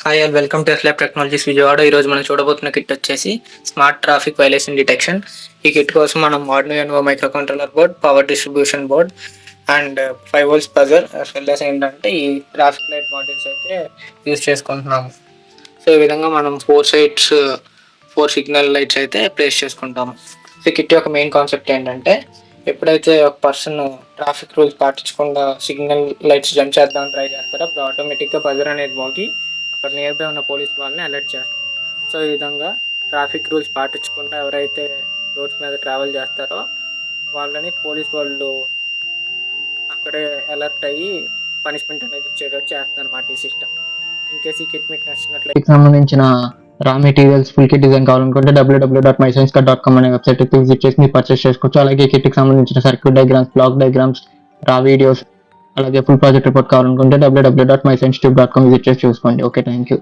Hi all welcome to ఎస్లాబ్ technologies Vijayawada. ఈరోజు మనం చూడబోతున్న kit వచ్చేసి స్మార్ట్ ట్రాఫిక్ వైలేషన్ డిటెక్షన్. ఈ కిట్ కోసం మనం Arduino micro controller board, power distribution board and 5 volts buzzer as ఏంటంటే ఈ ట్రాఫిక్ లైట్ మాడ్యూల్స్ అయితే యూజ్ చేసుకుంటున్నాము. సో ఈ విధంగా మనం 4 సిగ్నల్ లైట్స్ అయితే ప్లేస్ చేసుకుంటాము. ఈ కిట్ యొక్క మెయిన్ కాన్సెప్ట్ ఏంటంటే ఎప్పుడైతే ఒక పర్సన్ ట్రాఫిక్ రూల్స్ పాటించకుండా సిగ్నల్ లైట్స్ జంప్ చేద్దామని ట్రై చేస్తారో అప్పుడు ఆటోమేటిక్గా బజర్ అనేది మోగి అక్కడ నియర్ బై ఉన్న పోలీస్ వాళ్ళని అలర్ట్ చేస్తారు. సో ఈ విధంగా ట్రాఫిక్ రూల్స్ పాటించకుండా ఎవరైతే రోడ్స్ మీద ట్రావెల్ చేస్తారో వాళ్ళని పోలీస్ వాళ్ళు అక్కడే అలర్ట్ అయ్యి పనిష్మెంట్ అనేది ఇచ్చేటట్టు చేస్తారు అన్నమాట ఈ సిస్టమ్. ఇన్ కేస్ ఈ కిట్ మీకు నచ్చినట్లయితే సంబంధించిన రా మెటీరియల్స్ ఫుల్ కిట్ డిజైన్ కావాలనుకుంటే www.myscience.com అనే వెబ్సైట్ విజిట్ చేసి మీరు పర్చేస్ చేసుకోవచ్చు. అలాగే కిట్ కి సంబంధించిన సర్క్యూట్ డయాగ్రామ్స్, బ్లాక్ డయాగ్రామ్స్, రా వీడియోస్, అలాగే ఫుల్ ప్రాజెక్ట్ రిపోర్ట్ కావాలనుకుంటే www.mysciencetube.com విజిట్ చేసి చూసుకోండి. Okay, thank you.